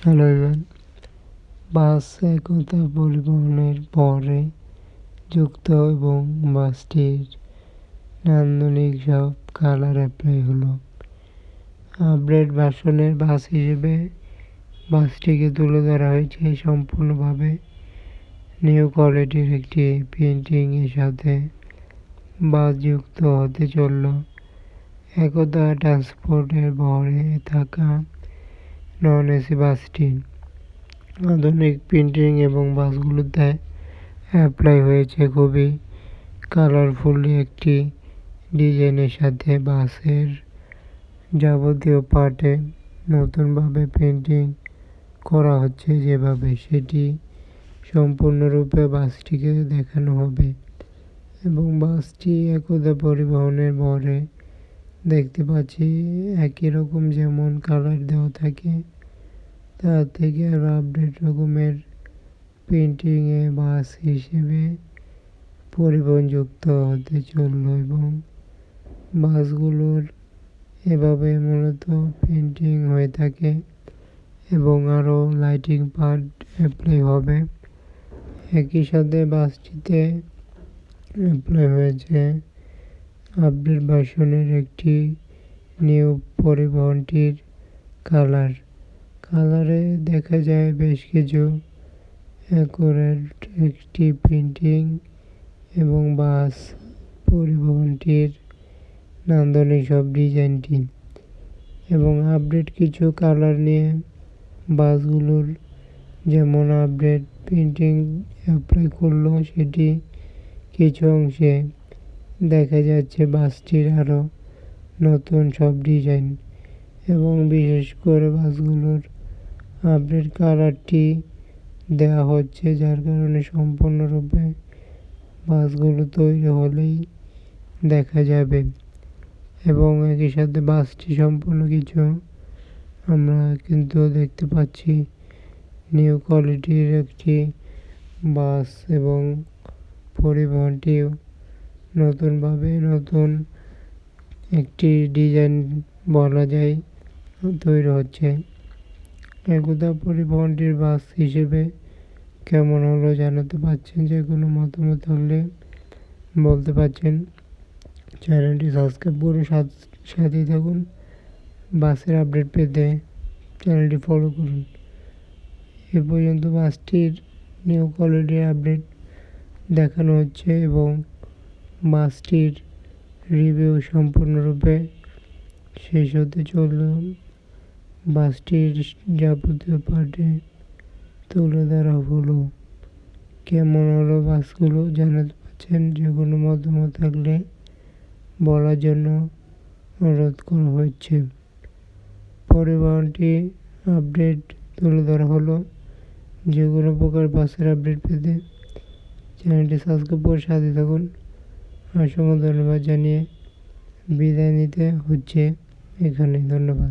Hello everyone. বাস একতা পরিবহনের পরে যুক্ত এবং বাসটির নান্দনিক সব কালার অ্যাপ্লাই হলো। আপডেট ভার্সনের বাস হিসেবে বাসটিকে তুলে ধরা হয়েছে সম্পূর্ণভাবে নিউ কোয়ালিটির একটি প্রিন্টিং এর সাথে বাস যুক্ত হতে চলল একতা ট্রান্সপোর্টের বহরে থাকা নন এসি বাসটি। আধুনিক প্রিন্টিং এবং বাসগুলোতে অ্যাপ্লাই হয়েছে খুবই কালারফুলি একটি ডিজাইনের সাথে বাসের যাবতীয় পার্টে নতুনভাবে পেন্টিং করা হচ্ছে, যেভাবে সেটি সম্পূর্ণরূপে বাসটিকে দেখানো হবে। এবং বাসটি একতা পরিবহনের বহরে দেখতে পাচ্ছি একই রকম যেমন কালার দেওয়া থাকে তার থেকে আরও আপডেট রকমের প্রিন্টিংয়ে বাস হিসেবে পরিবহন যুক্ত হতে চলল এবং বাসগুলোর এভাবে মূলত প্রিন্টিং হয়ে থাকে এবং আরও লাইটিং পার্ট অ্যাপ্লাই হবে। একই সাথে বাসটিতে অ্যাপ্লাই হয়েছে আপডেট ভার্সনের একটি নিউ পরিবহনটির কালারে দেখা যায় বেশ কিছু অ্যাকুরেট একটি প্রিন্টিং এবং বাস পরিবহনটির নান্দনিক সব ডিজাইনটি এবং আপডেট কিছু কালার নিয়ে বাসগুলোর যেমন আপডেট প্রিন্টিং অ্যাপ্লাই করলো সেটি কিছু অংশে দেখা যাচ্ছে বাসটির আরও নতুন সব ডিজাইন এবং বিশেষ করে বাসগুলোর আপডেট কালারটি দেওয়া হচ্ছে, যার কারণে সম্পূর্ণরূপে বাসগুলো তৈরি হলেই দেখা যাবে। এবং একই সাথে বাসটি সম্পূর্ণ কিছু আমরা কিন্তু দেখতে পাচ্ছি নিউ কোয়ালিটির একটি বাস এবং পরিবহনটিও নতুনভাবে নতুন একটি ডিজাইন বলা যায় তৈরি হচ্ছে। একতা পরিবহনটির বাস হিসেবে কেমন হলো জানাতে পারছেন, যে কোনো মতামত থাকলে বলতে পারছেন। চ্যানেলটি সাবস্ক্রাইব করে সাথেই থাকুন। বাসের আপডেট পেতে চ্যানেলটি ফলো করুন। এ পর্যন্ত বাসটির নিউ কোয়ালিটির আপডেট দেখানো হচ্ছে এবং বাসটির রিভিউ সম্পূর্ণরূপে শেষ হতে চলল। বাসটির যাবতীয় পার্টে তুলে ধরা হলো। কেমন হলো বাসগুলো জানাতে পারছেন। যে কোনো মতামত থাকলে বলার জন্য অনুরোধ করা হচ্ছে। পরিবহনটি আপডেট তুলে ধরা হলো। যে কোনো প্রকার বাসের আপডেট পেতে চ্যানেলটি সাবস্ক্রাইব করে সাথে থাকুন। অসংখ্য ধন্যবাদ জানিয়ে বিদায় নিতে হচ্ছে এখানে। ধন্যবাদ।